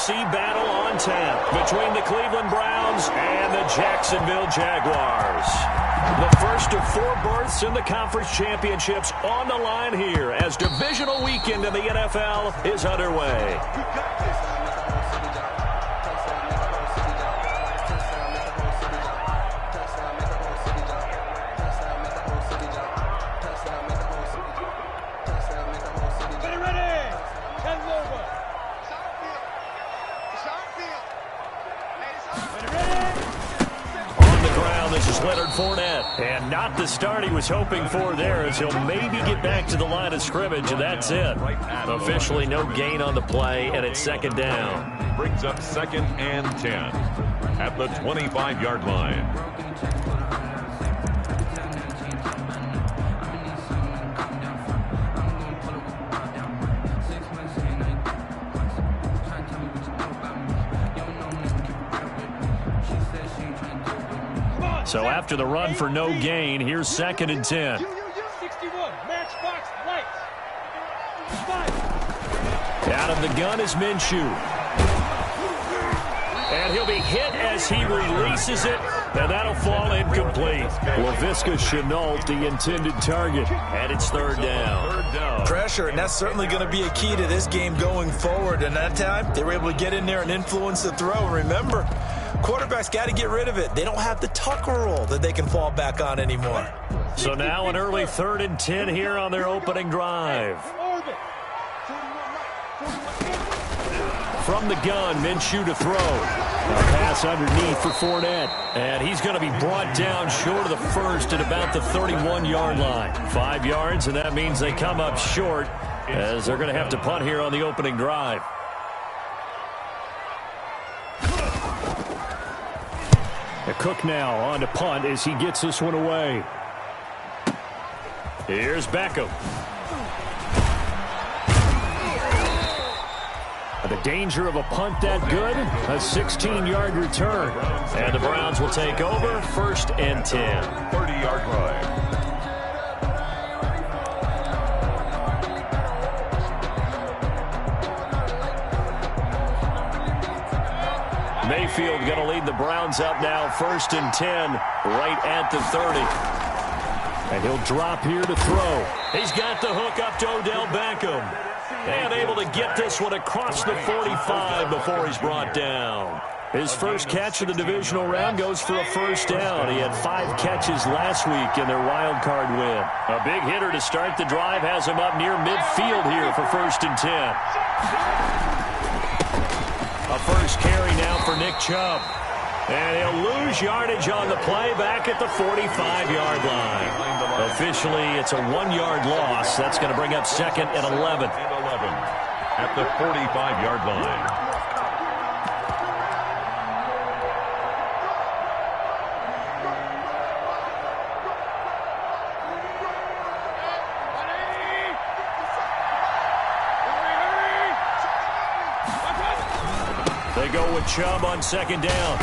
AFC battle on tap between the Cleveland Browns and the Jacksonville Jaguars. The first of 4 berths in the conference championships on the line here as divisional weekend in the NFL is underway. And not the start he was hoping for there, as he'll maybe get back to the line of scrimmage, and that's it. Officially no gain on the play, and it's second down. Brings up 2nd and 10 at the 25-yard line. So after the run for no gain, here's 2nd and 10. 61, matchbox lights. Out of the gun is Minshew. And he'll be hit as he releases it, and that'll fall incomplete. Laviska Shenault, the intended target, and it's 3rd down. Pressure, and that's certainly going to be a key to this game going forward. And that time, they were able to get in there and influence the throw. Remember, quarterbacks got to get rid of it. They don't have the Tucker roll that they can fall back on anymore. So now an early 3rd and 10 here on their opening drive. From the gun, Minshew to throw. A pass underneath for Fournette. And he's going to be brought down short of the first at about the 31-yard line. 5 yards, and that means they come up short as they're going to have to punt here on the opening drive. Cook now on to punt as he gets this one away. Here's Beckham. The danger of a punt that good, a 16-yard return. And the Browns will take over, 1st and 10. 30-yard line. Mayfield going to lead the Browns up now, 1st and 10, right at the 30. And he'll drop here to throw. He's got the hook up to Odell Beckham. And able to get this one across the 45 before he's brought down. His first catch of the divisional round goes for a 1st down. He had 5 catches last week in their wild card win. A big hitter to start the drive has him up near midfield here for 1st and 10. A first carry now for Nick Chubb. And he'll lose yardage on the play back at the 45-yard line. Officially, it's a 1-yard loss. That's going to bring up 2nd and 11. At the 45-yard line. They go with Chubb on 2nd down.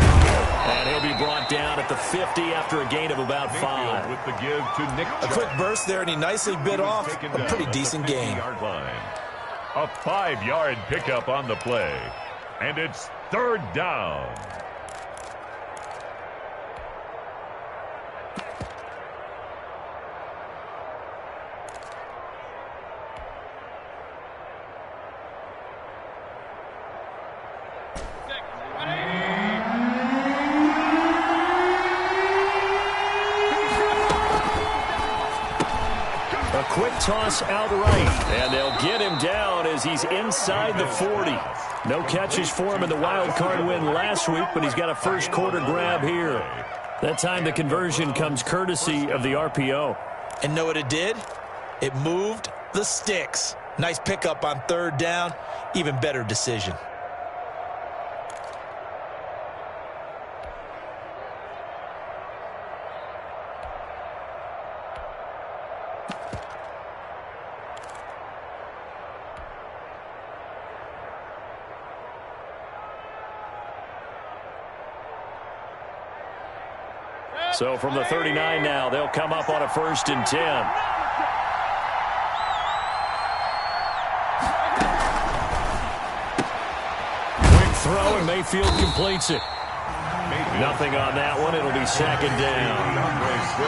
And he'll be brought down at the 50 after a gain of about 5. With the give to Nick Chubb. A quick burst there, and he nicely bit off a pretty decent gain. A 5-yard pickup on the play. And it's 3rd down. Quick toss outright, and they'll get him down as he's inside the 40. No catches for him in the wild card win last week, but he's got a first quarter grab here. That time the conversion comes courtesy of the RPO. And know what it did? It moved the sticks. Nice pickup on 3rd down. Even better decision. So from the 39 now, they'll come up on a 1st and 10. Quick throw, and Mayfield completes it. Nothing on that one. It'll be second down.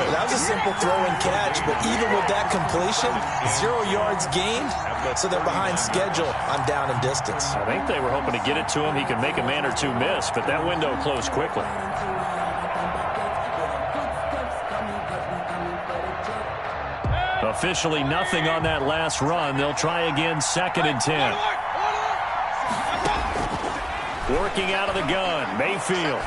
That was a simple throw and catch, but even with that completion, 0 yards gained, so they're behind schedule on down and distance. I think they were hoping to get it to him. He could make a man or two miss, but that window closed quickly. Officially nothing on that last run. They'll try again, second and 10. Working out of the gun, Mayfield.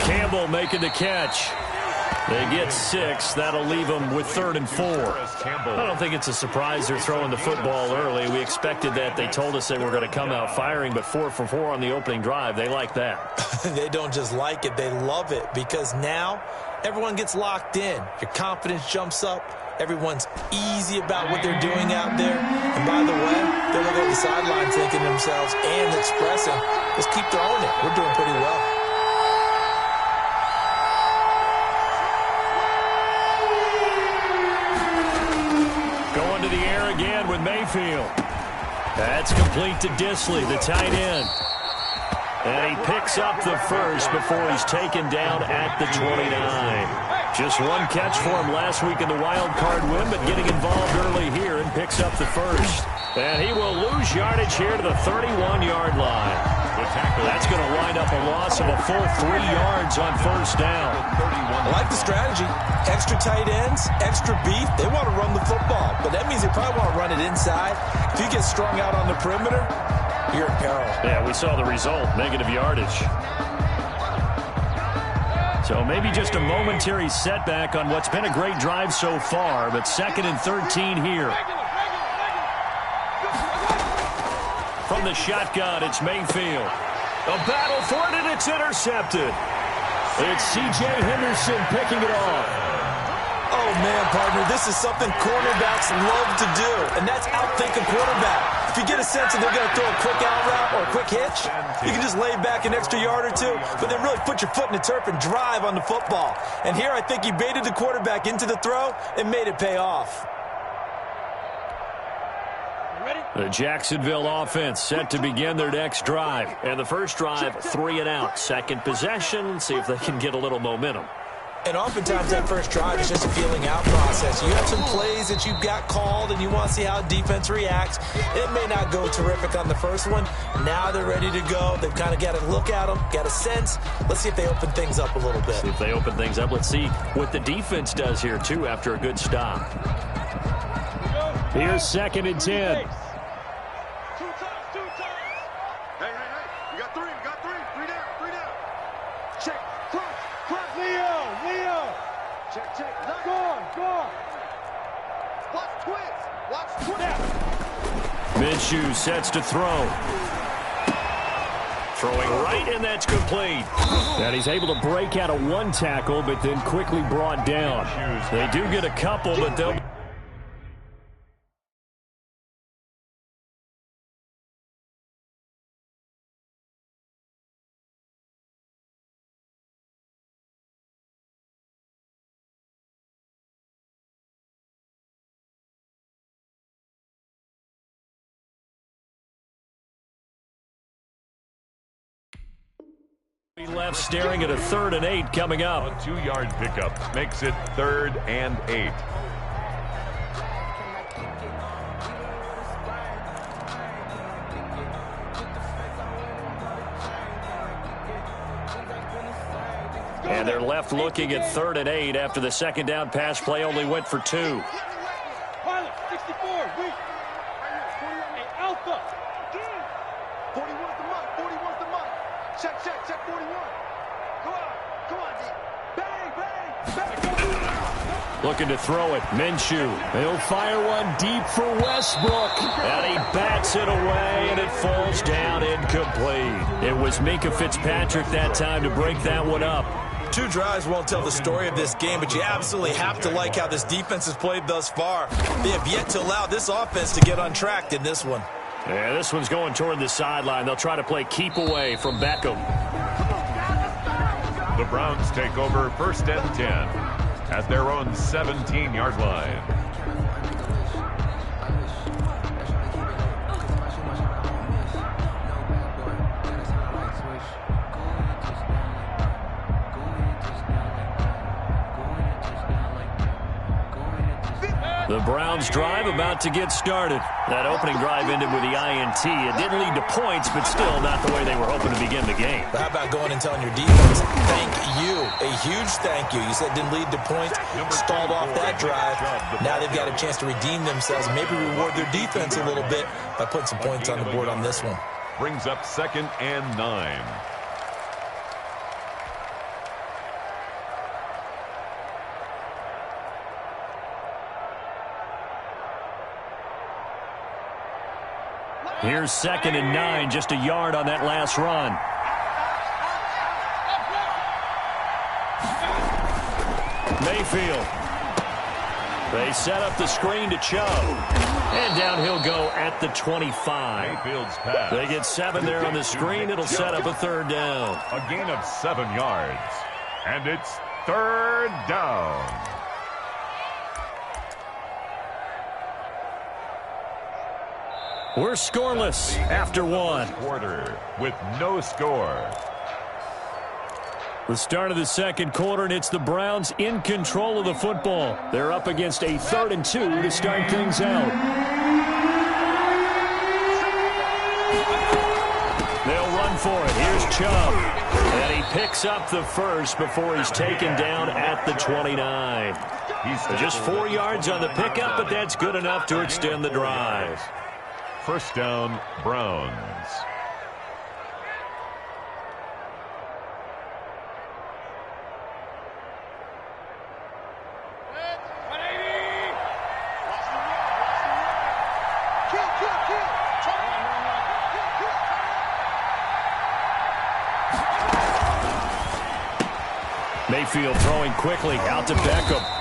Campbell making the catch. They get 6. That'll leave them with 3rd and 4. I don't think it's a surprise they're throwing the football early. We expected that. They told us they were going to come out firing, but 4 for 4 on the opening drive. They like that. They don't just like it. They love it because now everyone gets locked in. Your confidence jumps up. Everyone's easy about what they're doing out there. And by the way, they're looking at the sideline thinking to themselves and expressing, let's keep throwing it. We're doing pretty well. Going to the air again with Mayfield. That's complete to Disley, the tight end. And he picks up the first before he's taken down at the 29. Just one catch for him last week in the wild card win, but getting involved early here and picks up the first. And he will lose yardage here to the 31-yard line. That's going to wind up a loss of a full 3 yards on first down. I like the strategy. Extra tight ends, extra beef. They want to run the football, but that means they probably want to run it inside. If you get strung out on the perimeter, you're in peril. Yeah, we saw the result, negative yardage. So maybe just a momentary setback on what's been a great drive so far, but 2nd and 13 here. From the shotgun, it's Mayfield. A battle for it, and it's intercepted. It's C.J. Henderson picking it off. Oh, man, partner, this is something cornerbacks love to do, and that's outthink a quarterback. If you get a sense that they're going to throw a quick out route or a quick hitch, you can just lay back an extra yard or two, but then really put your foot in the turf and drive on the football. And here I think he baited the quarterback into the throw and made it pay off. The Jacksonville offense set to begin their next drive. And the first drive, 3 and out. Second possession, see if they can get a little momentum. And oftentimes that first drive is just a feeling out process. You have some plays that you've got called and you want to see how defense reacts. It may not go terrific on the first one. Now they're ready to go. They've kind of got to look at them, got a sense. Let's see if they open things up a little bit. See if they open things up. Let's see what the defense does here, too, after a good stop. Here's 2nd and 10. Minshew sets to throw. Throwing right, and that's complete. And he's able to break out of one tackle, but then quickly brought down. They do get a couple, but they'll... Left staring at a 3rd and 8 coming up. A 2-yard pickup makes it 3rd and 8. And they're left looking at 3rd and 8 after the second down pass play only went for 2. Pilot, 64, weak. Hey, Alpha. 41's the mark, 41's the mark. Check, 41. Come on, D. Bang, bang, bang. Looking to throw it, Minshew. He'll fire one deep for Westbrook. And he bats it away, and it falls down incomplete. It was Minkah Fitzpatrick that time to break that one up. 2 drives won't tell the story of this game, but you absolutely have to like how this defense has played thus far. They have yet to allow this offense to get untracked in this one. Yeah, this one's going toward the sideline. They'll try to play keep away from Beckham. The Browns take over 1st and 10 at their own 17-yard line. Browns drive about to get started. That opening drive ended with the INT. It didn't lead to points, but still not the way they were hoping to begin the game. But how about going and telling your defense, thank you, a huge thank you. You said it didn't lead to points, stalled off that drive. Now they've got a chance to redeem themselves and maybe reward their defense a little bit by putting some points on the board on this one. Brings up 2nd and 9. Here's 2nd and 9, just a yard on that last run. Mayfield. They set up the screen to Cho. And down he'll go at the 25. Mayfield's pass. They get 7 there on the screen. It'll set up a 3rd down. A gain of 7 yards. And it's 3rd down. We're scoreless after 1. Quarter with no score. The start of the 2nd quarter, and it's the Browns in control of the football. They're up against a 3rd and 2 to start things out. They'll run for it. Here's Chubb. And he picks up the first before he's taken down at the 29. Just 4 yards on the pickup, but that's good enough to extend the drive. 1st down, Browns. Mayfield throwing quickly out to Beckham.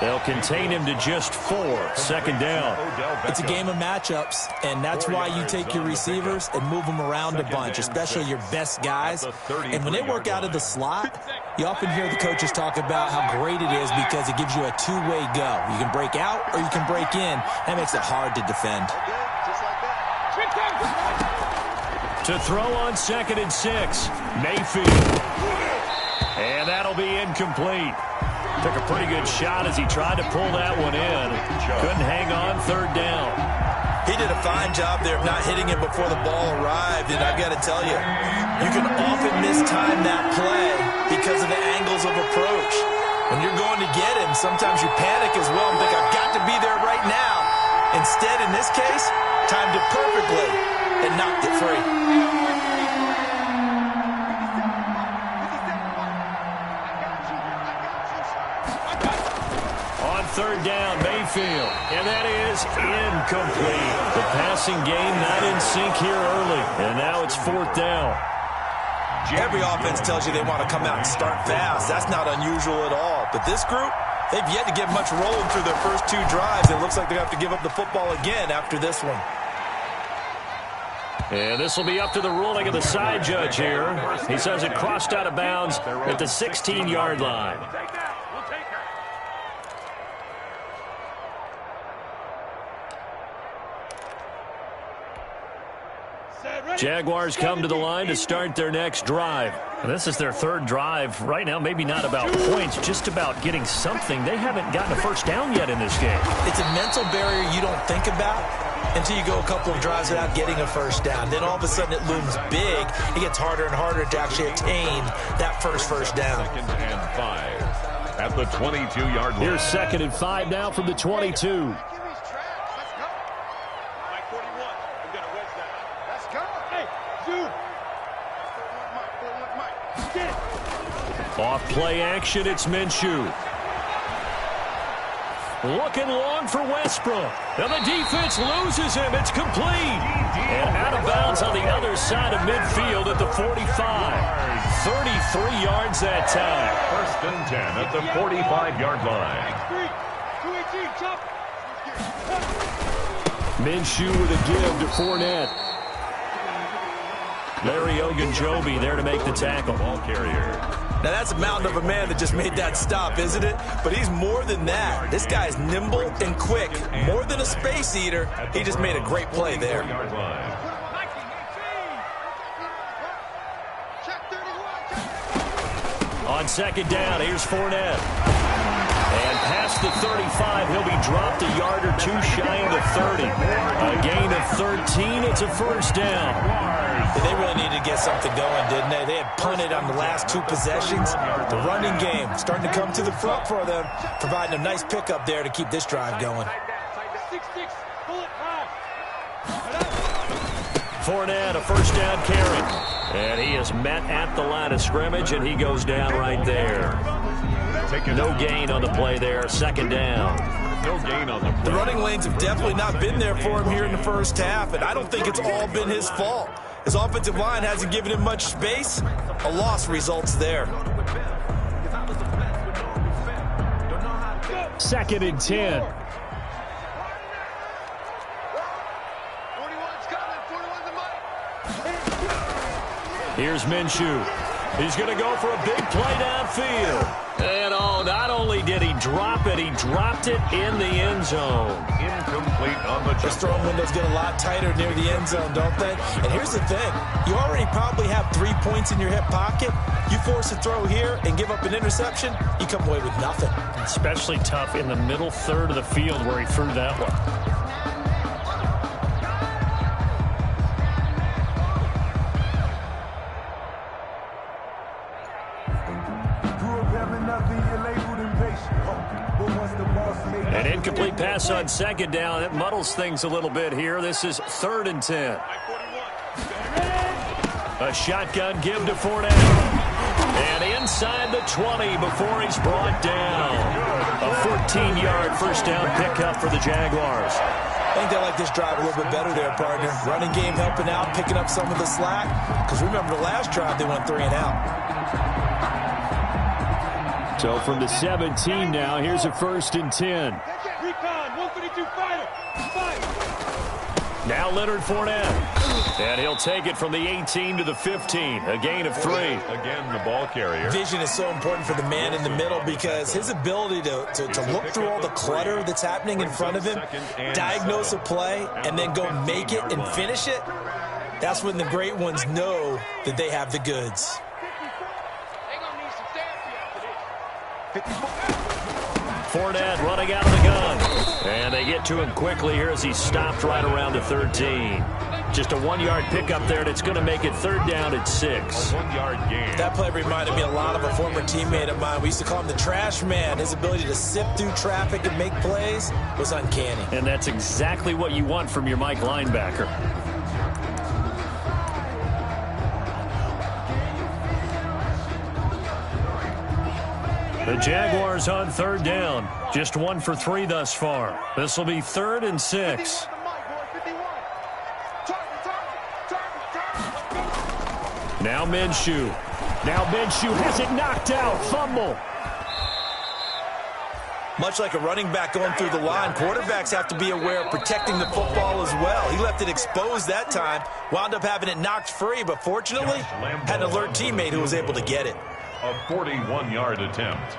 They'll contain him to just 4. 2nd down. It's a game of matchups, and that's why you take your receivers and move them around a bunch, especially your best guys. And when they work out of the slot, you often hear the coaches talk about how great it is because it gives you a two-way go. You can break out or you can break in. That makes it hard to defend. To throw on 2nd and 6. Mayfield. And that'll be incomplete. Took a pretty good shot as he tried to pull that one in. Couldn't hang on. 3rd down. He did a fine job there of not hitting it before the ball arrived, and I've got to tell you, you can often mistime that play because of the angles of approach. When you're going to get him, sometimes you panic as well and think, I've got to be there right now. Instead, in this case, timed it perfectly and knocked it free. On 3rd down, Mayfield. And that is incomplete. The passing game not in sync here early. And now it's 4th down. Every offense tells you they want to come out and start fast. That's not unusual at all. But this group, they've yet to get much rolling through their first 2 drives. It looks like they have to give up the football again after this one. And this will be up to the ruling of the side judge here. He says it crossed out of bounds at the 16-yard line. Jaguars come to the line to start their next drive. And this is their 3rd drive right now. Maybe not about points, just about getting something. They haven't gotten a first down yet in this game. It's a mental barrier you don't think about until you go a couple of drives without getting a first down. Then all of a sudden it looms big. It gets harder and harder to actually attain that first down. 2nd and 5 at the 22-yard line. Here's 2nd and 5 now from the 22. Off play action, it's Minshew. Looking long for Westbrook. And the defense loses him. It's complete. And out of bounds on the other side of midfield at the 45. 33 yards that time. 1st and 10 at the 45-yard line. Minshew with a give to Fournette. Larry Ogunjobi there to make the tackle. Ball carrier. Now, that's a mountain of a man that just made that stop, isn't it? But he's more than that. This guy's nimble and quick. More than a space eater. He just made a great play there. On 2nd down, here's Fournette. And past the 35, he'll be dropped a yard or two shy of the 30. A gain of 13, it's a first down. They really needed to get something going, didn't they? They had punted on the last two possessions. The running game starting to come to the front for them, providing a nice pickup there to keep this drive going. 6-6, pull it high. Fournette, a first down carry. And he is met at the line of scrimmage, and he goes down right there. No gain on the play there, second down. No gain on the play. The running lanes have definitely not been there for him here in the first half, and I don't think it's all been his fault. His offensive line hasn't given him much space. A loss results there. Second and 10. 41's coming. 41's the mic. Here's Minshew. He's going to go for a big play downfield. And not only did he drop it, he dropped it in the end zone. Incomplete on the Those throwing windows get a lot tighter near the end zone, don't they? And here's the thing. You already probably have 3 points in your hip pocket. You force a throw here and give up an interception, you come away with nothing. Especially tough in the middle third of the field where he threw that one. An incomplete pass on second down. It muddles things a little bit here. This is 3rd and 10. A shotgun give to Fournette. And inside the 20 before he's brought down. A 14-yard first down pickup for the Jaguars. I think they like this drive a little bit better there, partner. Running game helping out, picking up some of the slack. Because remember the last drive, they went 3 and out. So from the 17 now, here's a 1st and 10. Recon, 152 fighter. Fight. Now Leonard Fournette. And he'll take it from the 18 to the 15. A gain of 3. Again, the ball carrier. Vision is so important for the man in the middle because his ability to look through all the clutter that's happening in front of him, diagnose a play, and then go make it and finish it, that's when the great ones know that they have the goods. Fournette running out of the gun. And they get to him quickly here as he's stopped right around the 13. Just a 1-yard pickup there, and it's going to make it 3rd down at 6. A 1-yard gain. That play reminded me a lot of a former teammate of mine. We used to call him the trash man. His ability to sift through traffic and make plays was uncanny. And that's exactly what you want from your Mike linebacker. The Jaguars on 3rd down. Just 1 for 3 thus far. This will be 3rd and 6. Now Minshew. Now Minshew has it knocked out. Fumble. Much like a running back going through the line, quarterbacks have to be aware of protecting the football as well. He left it exposed that time, wound up having it knocked free, but fortunately had an alert teammate who was able to get it. A 41-yard attempt.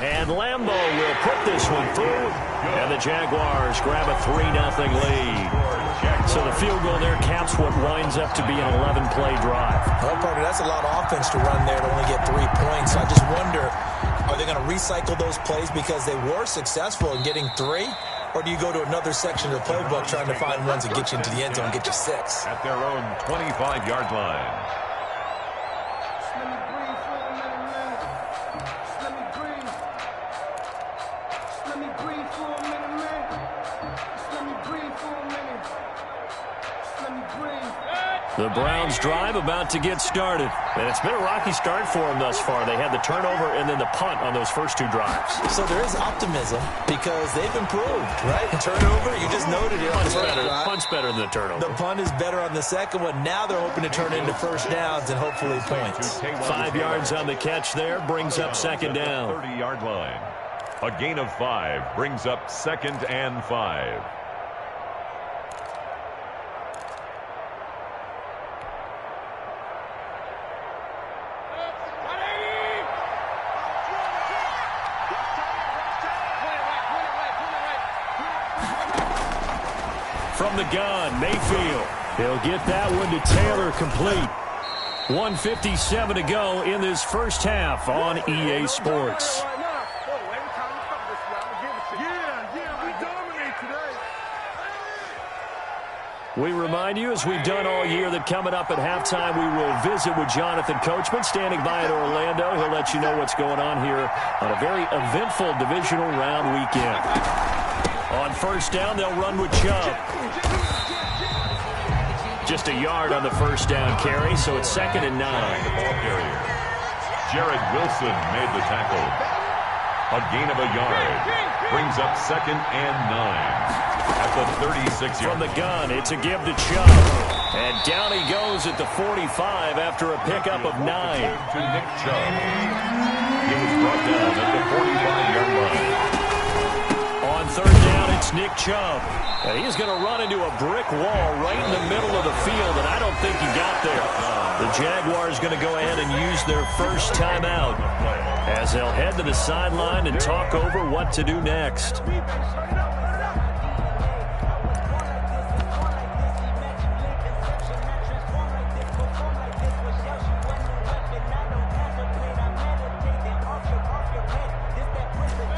And Lambeau will put this one through. And the Jaguars grab a 3-0 lead. So the field goal there caps what winds up to be an 11-play drive. Well, partner, that's a lot of offense to run there to only get 3 points. So I just wonder, are they going to recycle those plays because they were successful in getting 3? Or do you go to another section of the playbook trying to find ones that get you into the end zone and get you 6? At their own 25-yard line. The Browns drive about to get started. And it's been a rocky start for them thus far. They had the turnover and then the punt on those first 2 drives. So there is optimism because they've improved, right? Turnover, you just noted it. Punt's better than the turnover. The punt is better on the second one. Now they're hoping to turn into first downs and hopefully points. 5 yards on the catch there brings up 2nd down. 30-yard line. A gain of 5 brings up 2nd and 5. From the gun, Mayfield. He'll get that one to Taylor complete. 1:57 to go in this first half on EA Sports. We remind you, as we've done all year, that coming up at halftime, we will visit with Jonathan Coachman, standing by in Orlando. He'll let you know what's going on here on a very eventful divisional round weekend. On first down, they'll run with Chubb. Just a yard on the first down carry, so it's 2nd and 9. Ball carrier. Jared Wilson made the tackle. A gain of a yard. Brings up 2nd and 9. At the 36-yard. From the gun, it's a give to Chubb. And down he goes at the 45 after a pickup of 9. To Nick Chubb. He was brought down at the 45-yard line. On third down, it's Nick Chubb. And he's going to run into a brick wall right in the middle of the field, and I don't think he got there. The Jaguars going to go ahead and use their first timeout as they'll head to the sideline and talk over what to do next.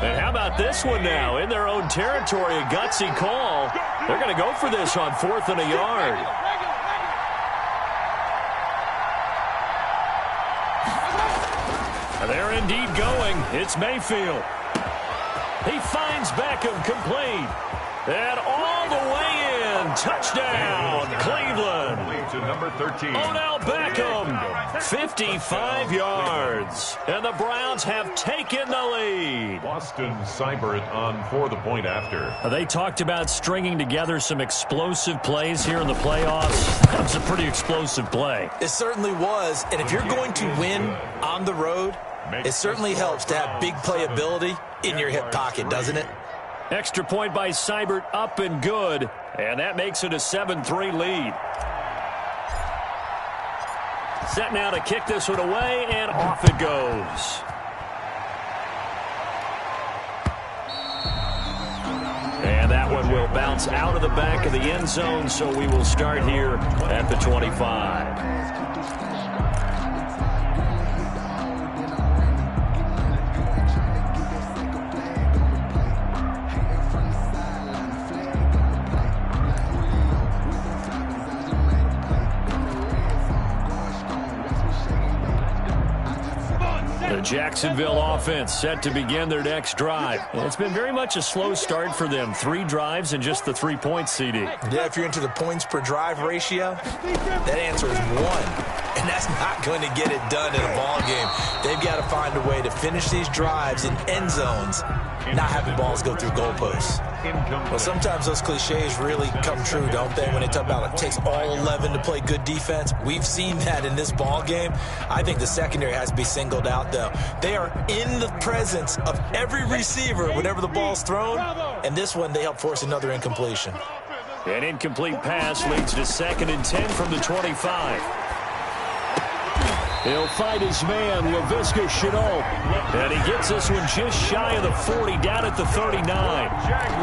And how about this one now? In their own territory, a gutsy call. They're going to go for this on 4th and a yard. They're indeed going. It's Mayfield. He finds Beckham complete. And all the way in. Touchdown, Cleveland. To number 13. Odell Beckham, 55 yards. And the Browns have taken the lead. Boston Seibert on for the point after. They talked about stringing together some explosive plays here in the playoffs. That was a pretty explosive play. It certainly was. And if you're going to win on the road, it certainly helps to have big playability in your hip pocket, doesn't it? Extra point by Seibert, up and good. And that makes it a 7-3 lead. Set now to kick this one away, and off it goes. And that one will bounce out of the back of the end zone, so we will start here at the 25. The Jacksonville offense set to begin their next drive. It's been very much a slow start for them. 3 drives and just the 3 points, CD. Yeah, if you're into the points per drive ratio, that answer is 1. And that's not going to get it done in a ball game. They've got to find a way to finish these drives in end zones, not having balls go through goalposts. Well, sometimes those cliches really come true, don't they? When they talk about it takes all 11 to play good defense. We've seen that in this ball game. I think the secondary has to be singled out, though. They are in the presence of every receiver whenever the ball's thrown. And this one, they help force another incompletion. An incomplete pass leads to 2nd and 10 from the 25. He'll fight his man, Laviska Shenault. And he gets this one just shy of the 40, down at the 39.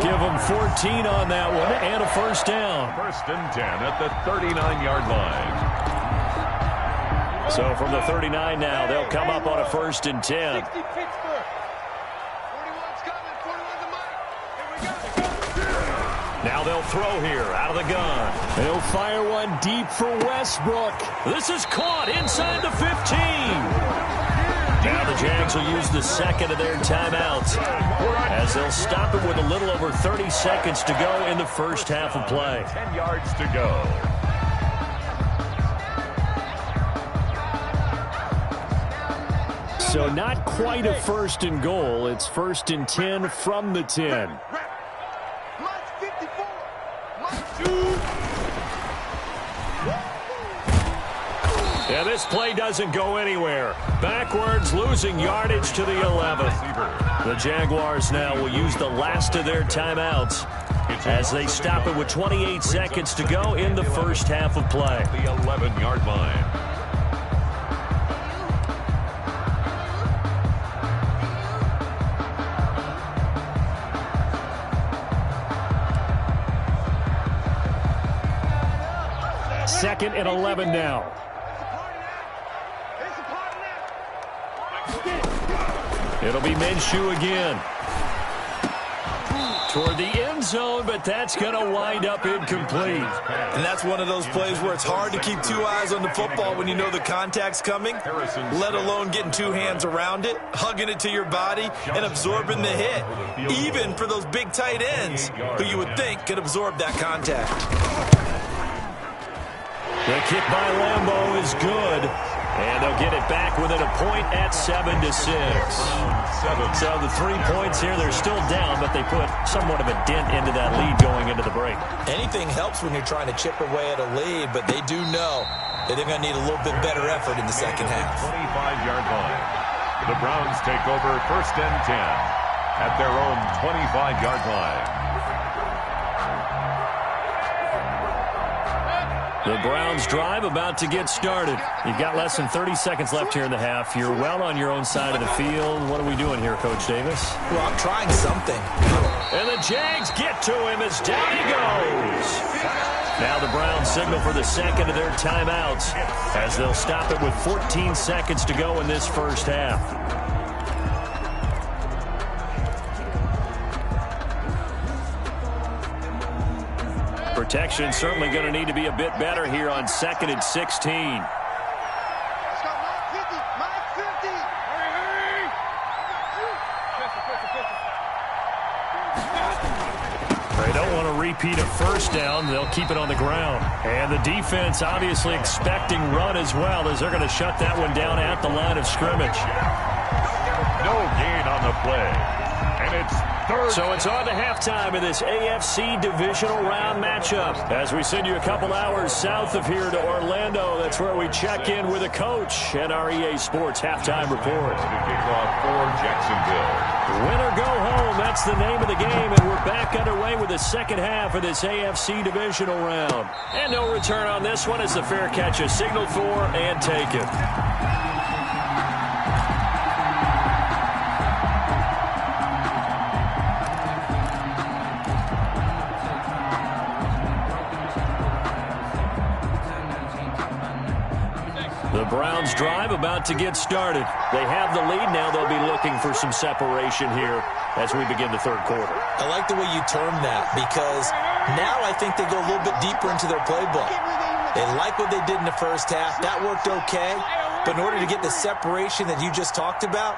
Give him 14 on that one and a first down. 1st and 10 at the 39-yard line. So from the 39 now, they'll come up on a 1st and 10. 41's coming. 41's a mic. Here we go. Now they'll throw here out of the gun. They'll fire one deep for Westbrook. This is caught inside the 15. Now the Jags will use the 2nd of their timeouts as they'll stop it with a little over 30 seconds to go in the first half of play. 10 yards to go. So not quite a 1st and goal. It's 1st and 10 from the 10. Mike's 54. Mike's 2. Yeah, this play doesn't go anywhere. Backwards, losing yardage to the 11. The Jaguars now will use the last of their timeouts as they stop it with 28 seconds to go in the first half of play. The 11-yard line. Second and 11 now. It'll be Minshew again. Toward the end zone, but that's going to wind up incomplete. And that's one of those plays where it's hard to keep two eyes on the football when you know the contact's coming, let alone getting two hands around it, hugging it to your body, and absorbing the hit, even for those big tight ends who you would think could absorb that contact. The kick by Lambeau is good, and they'll get it back within a point at 7-6. So the 3 points here, they're still down, but they put somewhat of a dent into that lead going into the break. Anything helps when you're trying to chip away at a lead, but they do know that they're going to need a little bit better effort in the second half. 25-yard line. The Browns take over 1st and 10 at their own 25-yard line. The Browns drive about to get started. You've got less than 30 seconds left here in the half. You're well on your own side of the field. What are we doing here, Coach Davis? Well, I'm trying something. And the Jags get to him as down he goes. Now the Browns signal for the second of their timeouts as they'll stop it with 14 seconds to go in this first half. Protection certainly going to need to be a bit better here on 2nd and 16. Let's go, Mike 50. Mike 50. Hurry, hurry. They don't want to repeat a first down. They'll keep it on the ground. And the defense obviously expecting run as well, as they're going to shut that one down at the line of scrimmage. No gain on the play. And it's third. So it's on to halftime of this AFC divisional round matchup. As we send you a couple hours south of here to Orlando, that's where we check in with a coach and our EA Sports halftime report. To kick off for Jacksonville. Win or go home, that's the name of the game, and we're back underway with the second half of this AFC divisional round. And no return on this one as the fair catch is signaled for and taken. The Browns drive about to get started. They have the lead now. They'll be looking for some separation here as we begin the third quarter. I like the way you term that because now I think they go a little bit deeper into their playbook. They like what they did in the first half. That worked okay. But in order to get the separation that you just talked about,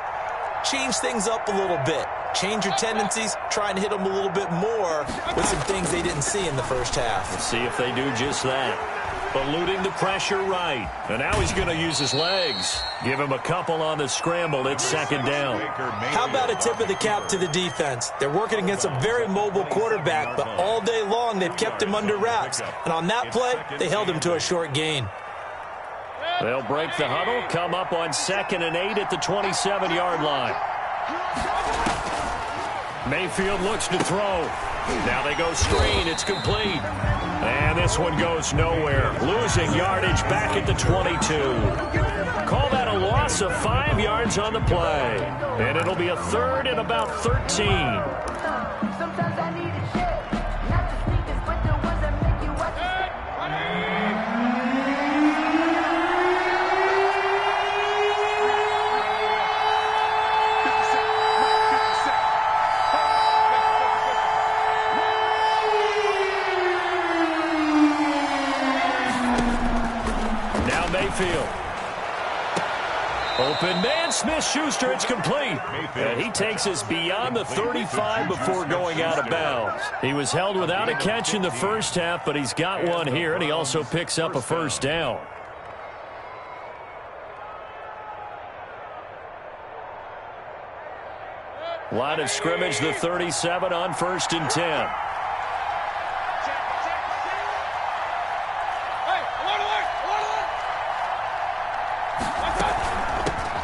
change things up a little bit. Change your tendencies, try and hit them a little bit more with some things they didn't see in the first half. Let's see if they do just that. Eluding the pressure right. And now he's going to use his legs. Give him a couple on the scramble. It's second down. How about a tip of the cap to the defense? They're working against a very mobile quarterback, but all day long they've kept him under wraps. And on that play, they held him to a short gain. They'll break the huddle, come up on 2nd and 8 at the 27-yard line. Mayfield looks to throw. Now they go screen. It's complete. And this one goes nowhere. Losing yardage back at the 22. Call that a loss of 5 yards on the play. And it'll be a third and about 13. Sometimes I need a check. Not the sneakers, but the ones that make you watch your step. Mayfield. Open man, Smith-Schuster, it's complete. And he takes us beyond the 35 before going out of bounds. He was held without a catch in the first half, but he's got one here, and he also picks up a first down. Line of scrimmage, the 37 on 1st and 10.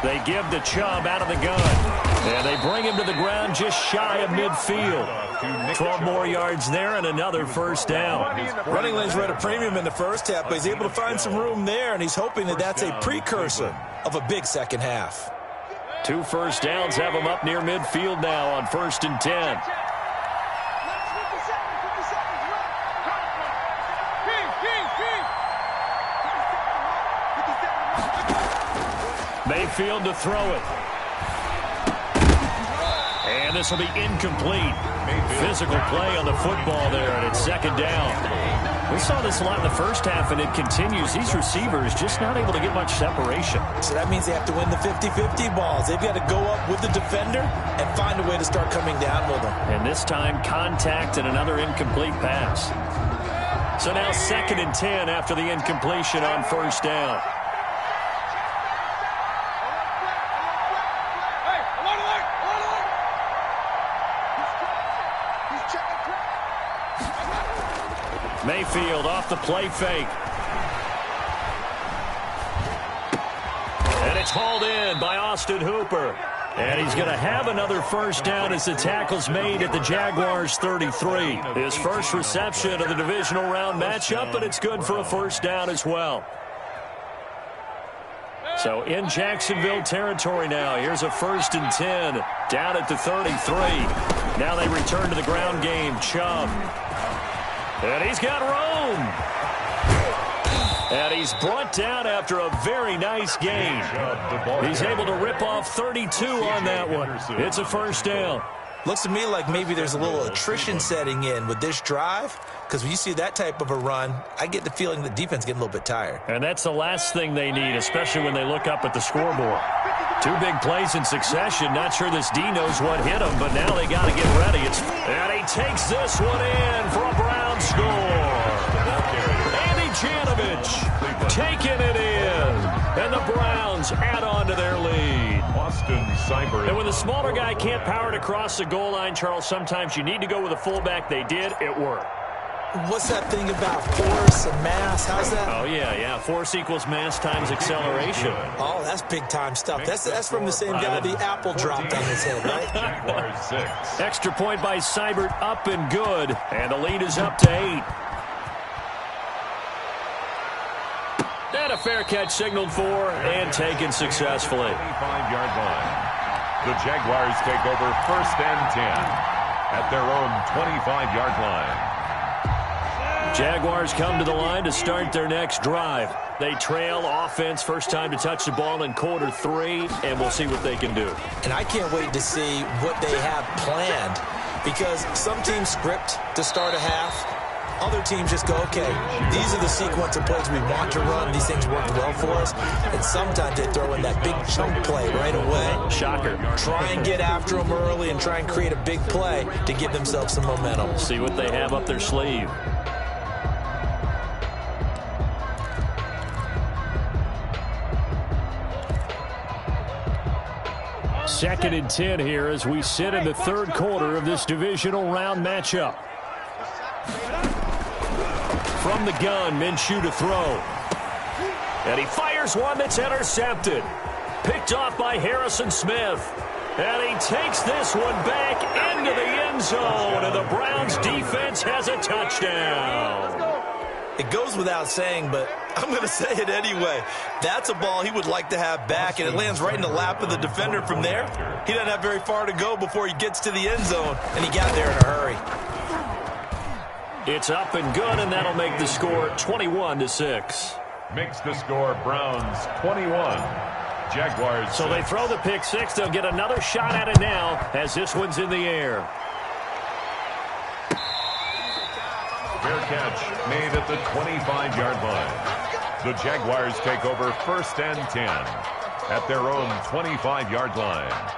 They give to Chubb out of the gun. And they bring him to the ground just shy of midfield. 12 more yards there and another first down. Running lanes were at a premium in the first half, but he's able to find some room there, and he's hoping that that's a precursor of a big second half. 2 first downs have him up near midfield now on 1st and 10. Mayfield to throw it. this will be incomplete. Physical play on the football there, and it's second down. We saw this a lot in the first half, and it continues. These receivers just not able to get much separation. So that means they have to win the 50-50 balls. They've got to go up with the defender and find a way to start coming down with them. And this time, contact and another incomplete pass. So now 2nd and 10 after the incompletion on first down. Mayfield off the play fake. And it's hauled in by Austin Hooper. And he's going to have another first down as the tackle's made at the Jaguars' 33. His first reception of the divisional round matchup, but it's good for a first down as well. So in Jacksonville territory now. Here's a 1st and 10 down at the 33. Now they return to the ground game. Chubb. And he's got room. And he's brought down after a very nice gain. He's able to rip off 32 on that one. It's a first down. Looks to me like maybe there's a little attrition setting in with this drive, because when you see that type of a run, I get the feeling the defense getting a little bit tired. And that's the last thing they need, especially when they look up at the scoreboard. 2 big plays in succession. Not sure this D knows what hit him, but now they got to get ready. And he takes this one in for a Brown score. Andy Janovich taking it in. And the Browns add on to their lead. Austin Seibert. And when the smaller guy can't power it across the goal line, Charles, sometimes you need to go with a fullback. They did. It worked. What's that thing about force and mass? How's that? Oh, yeah. Force equals mass times acceleration. Oh, that's big-time stuff. That's from the same guy the apple dropped on his head, right? Jaguars 6. Extra point by Seibert, up and good. And the lead is up to 8. And a fair catch signaled for and taken successfully. 25-yard line. The Jaguars take over 1st and 10 at their own 25-yard line. Jaguars come to the line to start their next drive. They trail offense, first time to touch the ball in quarter 3, and we'll see what they can do. And I can't wait to see what they have planned, because some teams script to start a half. Other teams just go, okay, these are the sequence of plays we want to run. These things work well for us. And sometimes they throw in that big chunk play right away. Shocker. Try and get after them early and try and create a big play to give themselves some momentum. See what they have up their sleeve. Second and 10 here as we sit in the 3rd quarter of this divisional round matchup. From the gun, Minshew to throw. And he fires one that's intercepted. Picked off by Harrison Smith. And he takes this one back into the end zone. And the Browns defense has a touchdown. It goes without saying, but I'm going to say it anyway. That's a ball he would like to have back, and it lands right in the lap of the defender from there. He doesn't have very far to go before he gets to the end zone, and he got there in a hurry. It's up and good, and that'll make the score 21-6. Makes the score Browns 21. Jaguars 6. So they throw the pick 6. They'll get another shot at it now as this one's in the air. Fair catch made at the 25-yard line. The Jaguars take over 1st and 10 at their own 25-yard line.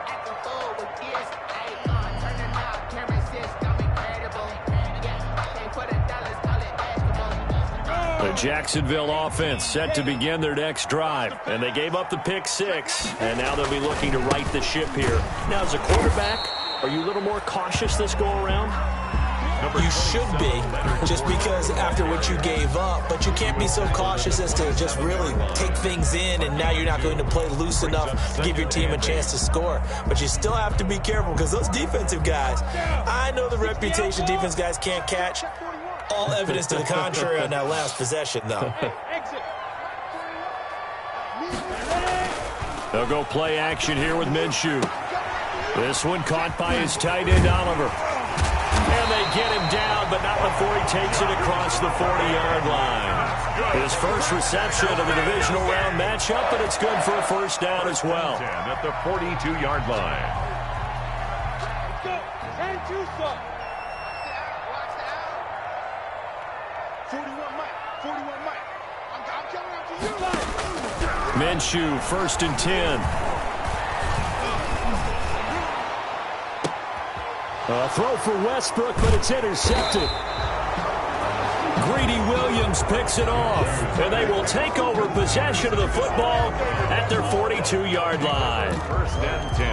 The Jacksonville offense set to begin their next drive. And they gave up the pick 6. And now they'll be looking to right the ship here. Now, as a quarterback, are you a little more cautious this go-around? You should be, just because after what you gave up, but you can't be so cautious as to just really take things in, and now you're not going to play loose enough to give your team a chance to score. But you still have to be careful, because those defensive guys, I know the reputation defense guys can't catch. All evidence to the contrary on that last possession, though. They'll go play action here with Minshew. This one caught by his tight end, Oliver. And they get him down, but not before he takes it across the 40-yard line. His first reception of the divisional round matchup, but it's good for a first down as well. At the 42-yard line. Get you some. Watch the out. 41 Mike. 41 Mike. I'm coming out to you. Minshew, 1st and 10. A throw for Westbrook, but it's intercepted. Greedy Williams picks it off, and they will take over possession of the football at their 42-yard line. 1st and 10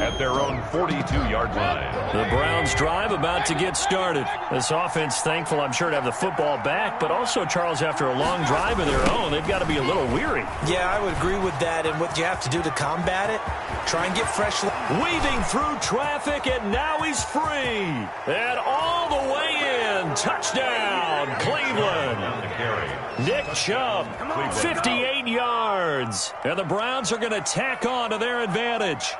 at their own 42-yard line. The Browns drive about to get started. This offense thankful, I'm sure, to have the football back, but also, Charles, after a long drive of their own, they've got to be a little weary. Yeah, I would agree with that, and what you have to do to combat it, try and get fresh. Weaving through traffic, and now he's free. And all the way in. Touchdown, Cleveland. Nick Chubb, 58 yards. And the Browns are going to tack on to their advantage.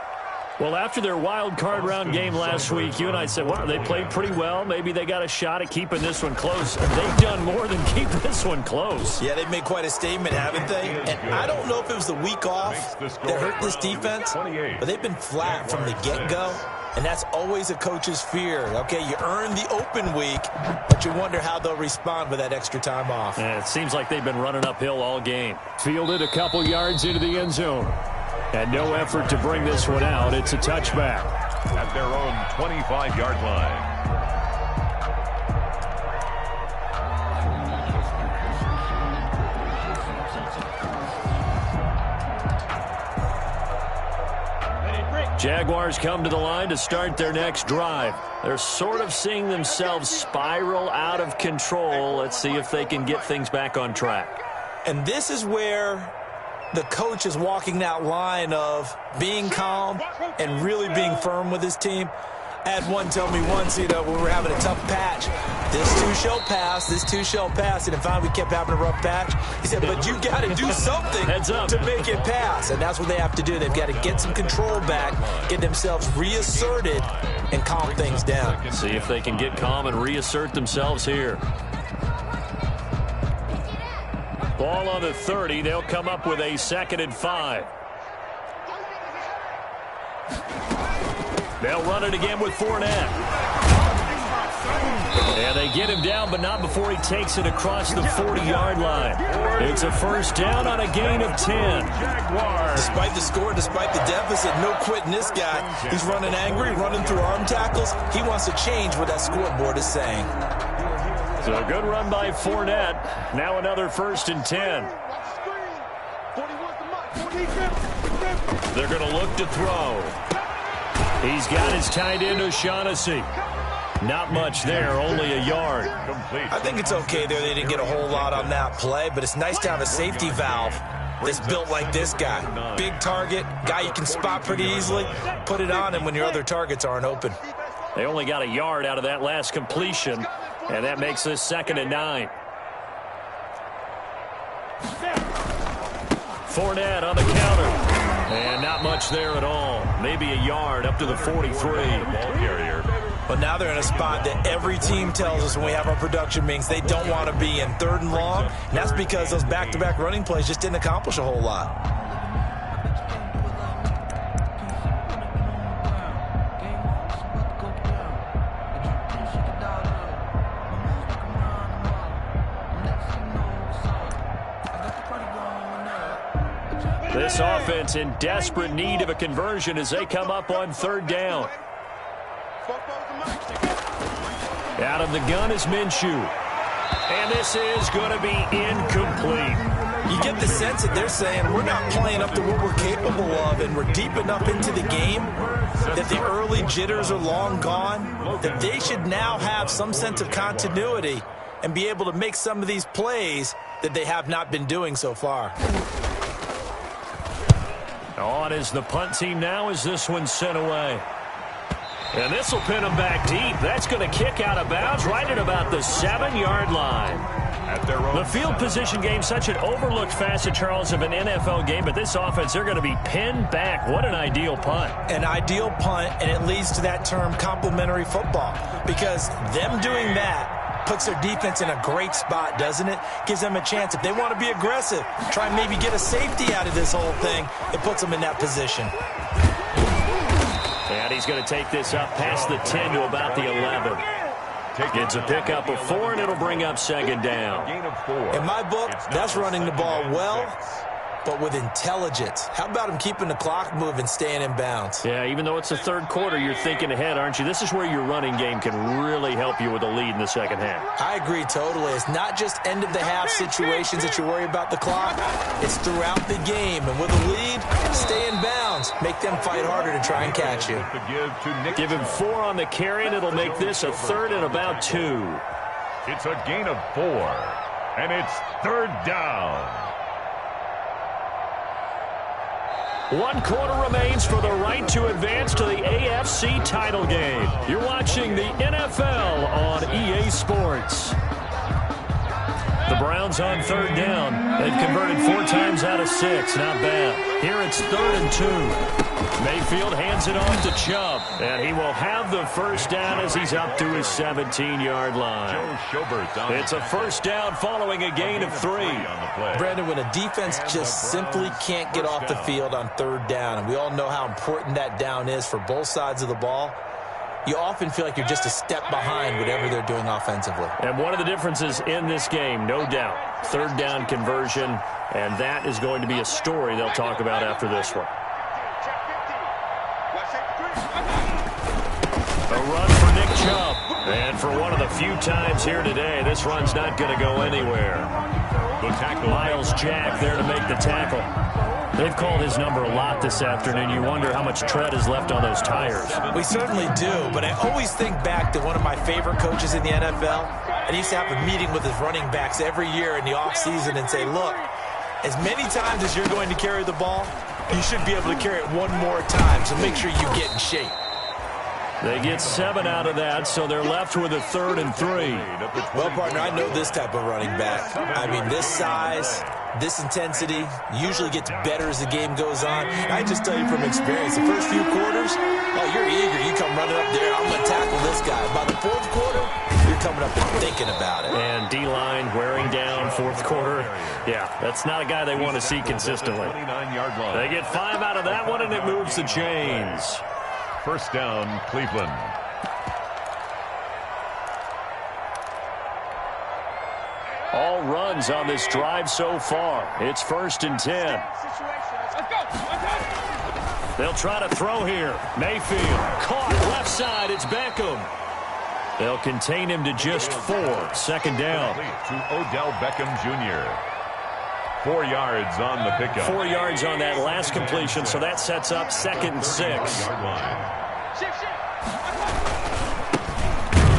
Well, after their wild card round game last week, you and I said, well, they played pretty well. Maybe they got a shot at keeping this one close. They've done more than keep this one close. Yeah, they've made quite a statement, haven't they? And I don't know if it was the week off that hurt this defense, but they've been flat from the get-go. And that's always a coach's fear. Okay, you earn the open week, but you wonder how they'll respond with that extra time off. And it seems like they've been running uphill all game. Fielded a couple yards into the end zone. And no effort to bring this one out. It's a touchback. At their own 25-yard line. Jaguars come to the line to start their next drive. They're sort of seeing themselves spiral out of control. Let's see if they can get things back on track. And this is where the coach is walking that line of being calm and really being firm with his team. I had one tell me once, when we were having a tough patch, this too shall pass, this too shall pass. And finally we kept having a rough patch. He said, but you got to do something to make it pass. And that's what they have to do. They've got to get some control back, get themselves reasserted, and calm things down. See if they can get calm and reassert themselves here. Ball on the 30. They'll come up with a 2nd and 5. They'll run it again with Fournette. And they get him down, but not before he takes it across the 40-yard line. It's a 1st down on a gain of 10. Despite the score, despite the deficit, no quitting this guy. He's running angry, running through arm tackles. He wants to change what that scoreboard is saying. So a good run by Fournette. Now another 1st and 10. They're going to look to throw. He's got his tight end O'Shaughnessy. Not much there, only a yard. I think it's okay there. They didn't get a whole lot on that play, but it's nice to have a safety valve that's built like this guy. Big target, guy you can spot pretty easily. Put it on him when your other targets aren't open. They only got a yard out of that last completion, and that makes this 2nd and 9. Fournette on the counter. And not much there at all. Maybe a yard up to the 43. Ball carrier. But now they're in a spot that every team tells us when we have our production meetings they don't want to be in, 3rd and long. And that's because those back-to-back running plays just didn't accomplish a whole lot. This offense in desperate need of a conversion as they come up on 3rd down. Out of the gun is Minshew. And this is going to be incomplete. You get the sense that they're saying we're not playing up to what we're capable of, and we're deep enough into the game that the early jitters are long gone, that they should now have some sense of continuity and be able to make some of these plays that they have not been doing so far. On is the punt team now as this one's sent away. And this will pin them back deep. That's going to kick out of bounds right at about the 7-yard line. The field position game, such an overlooked facet, Charles, of an NFL game. But this offense, they're going to be pinned back. What an ideal punt. An ideal punt, and it leads to that term complementary football. Because them doing that puts their defense in a great spot, doesn't it? Gives them a chance. If they want to be aggressive, try and maybe get a safety out of this whole thing, it puts them in that position. And And he's going to take this up past the 10 to about the 11. Gets a pickup of 4, and it'll bring up second down. In my book, that's running the ball well, but with intelligence. How about him keeping the clock moving, staying in bounds? Yeah, even though it's the third quarter, you're thinking ahead, aren't you? This is where your running game can really help you with a lead in the second half. I agree totally. It's not just end-of-the-half situations that you worry about the clock. It's throughout the game. And with a lead, stay in bounds. Make them fight harder to try and catch you. Give him 4 on the carry, and it'll make this a third and about 2. It's a gain of 4, and it's third down. 1 quarter remains for the right to advance to the AFC title game. You're watching the NFL on EA Sports. The Browns on third down. They've converted 4 times out of 6. Not bad. Here it's 3rd and 2. Mayfield hands it off to Chubb, and he will have the first down as he's up to his 17-yard line. It's a first down following a gain of 3. Brandon, when a defense just simply can't get off the field on third down, and we all know how important that down is for both sides of the ball, you often feel like you're just a step behind whatever they're doing offensively. And one of the differences in this game, no doubt, third down conversion, and that is going to be a story they'll talk about after this one. A run for Nick Chubb. And for one of the few times here today, this run's not going to go anywhere. Miles Jack there to make the tackle. They've called his number a lot this afternoon. You wonder how much tread is left on those tires. We certainly do, but I always think back to one of my favorite coaches in the NFL. And he used to have a meeting with his running backs every year in the offseason and say, look, as many times as you're going to carry the ball, you should be able to carry it one more time, so make sure you get in shape. They get 7 out of that, so they're left with a 3rd and 3. Well, partner, I know this type of running back. I mean, this size, this intensity usually gets better as the game goes on. And I just tell you from experience, the first few quarters, oh, you're eager. You come running up there, I'm going to tackle this guy. By the 4th quarter, you're coming up and thinking about it. And D-line wearing down 4th quarter. Yeah, that's not a guy they want to see consistently. They get 5 out of that one, and it moves the chains. First down, Cleveland. All runs on this drive so far. It's 1st and 10. They'll try to throw here. Mayfield caught left side. It's Beckham. They'll contain him to just 4. 2nd down. To Odell Beckham Jr. 4 yards on the pickup. 4 yards on that last completion, so that sets up 2nd and 6.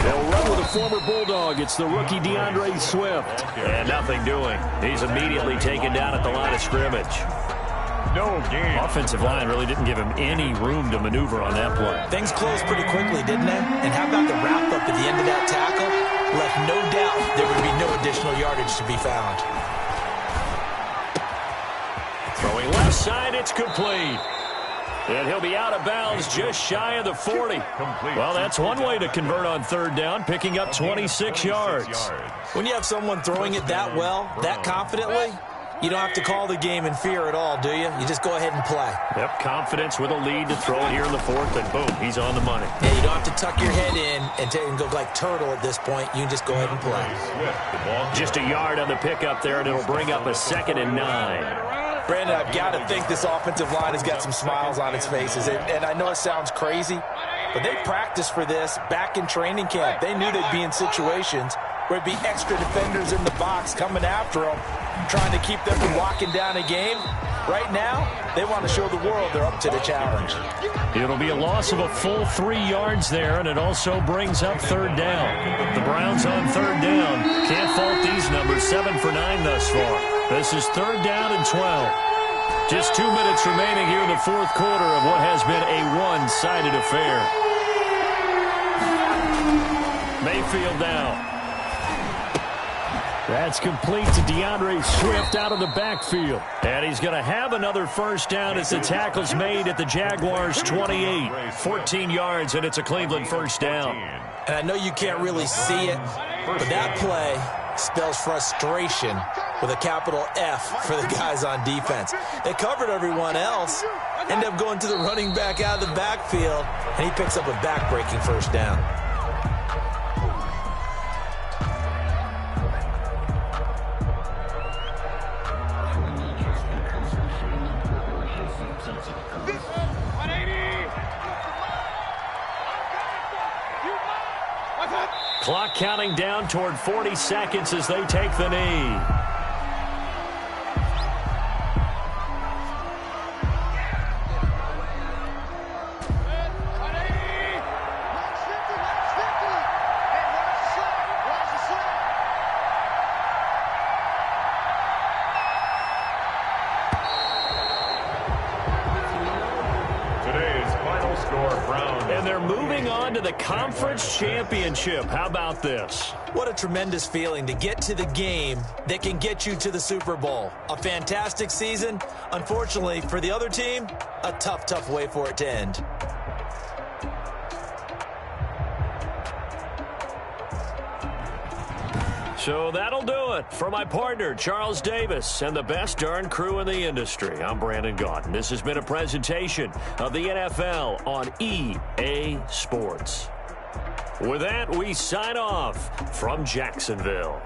They'll run with a former Bulldog. It's the rookie DeAndre Swift. And nothing doing. He's immediately taken down at the line of scrimmage. No game. Offensive line really didn't give him any room to maneuver on that play. Things closed pretty quickly, didn't they? And how about the wrap-up at the end of that tackle? Left no doubt there would be no additional yardage to be found. Throwing left side, it's complete. And he'll be out of bounds just shy of the 40. Well, that's one way to convert on 3rd down, picking up 26 yards. When you have someone throwing it that well, that confidently, you don't have to call the game in fear at all, do you? You just go ahead and play. Yep, confidence with a lead to throw it here in the 4th, and boom, he's on the money. Yeah, you don't have to tuck your head in and go like turtle at this point. You can just go ahead and play. Just a yard on the pickup there, and it'll bring up a 2nd and 9. Brandon, I've got to think this offensive line has got some smiles on its faces. And I know it sounds crazy, but they practiced for this back in training camp. They knew they'd be in situations where it'd be extra defenders in the box coming after them, trying to keep them from locking down a game. Right now, they want to show the world they're up to the challenge. It'll be a loss of a full 3 yards there, and it also brings up 3rd down. The Browns on 3rd down. Can't fault these numbers. 7 for 9 thus far. This is 3rd down and 12. Just 2 minutes remaining here in the 4th quarter of what has been a one-sided affair. Mayfield now. That's complete to DeAndre Swift out of the backfield. And he's going to have another first down as the tackle's made at the Jaguars' 28. 14 yards, and it's a Cleveland first down. And I know you can't really see it, but that play spells frustration with a capital F for the guys on defense. They covered everyone else, end up going to the running back out of the backfield, and he picks up a back-breaking first down. Clock counting down toward 40 seconds as they take the knee. And they're moving on to the conference championship. How about this? What a tremendous feeling to get to the game that can get you to the Super Bowl. A fantastic season. Unfortunately, for the other team, a tough, tough way for it to end. So that'll do it for my partner, Charles Davis, and the best darn crew in the industry. I'm Brandon Gaudin. This has been a presentation of the NFL on EA Sports. With that, we sign off from Jacksonville.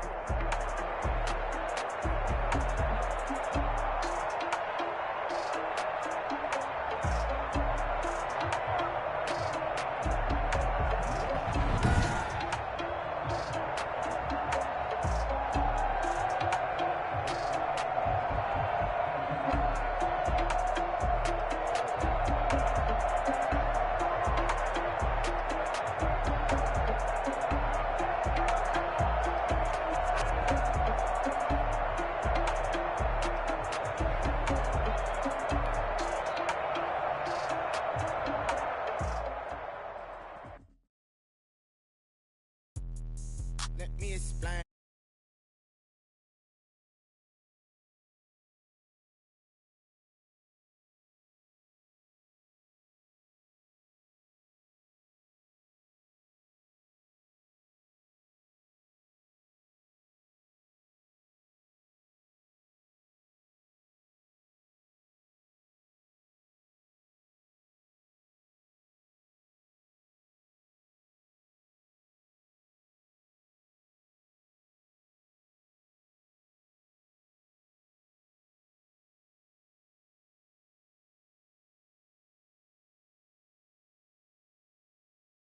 Let me explain.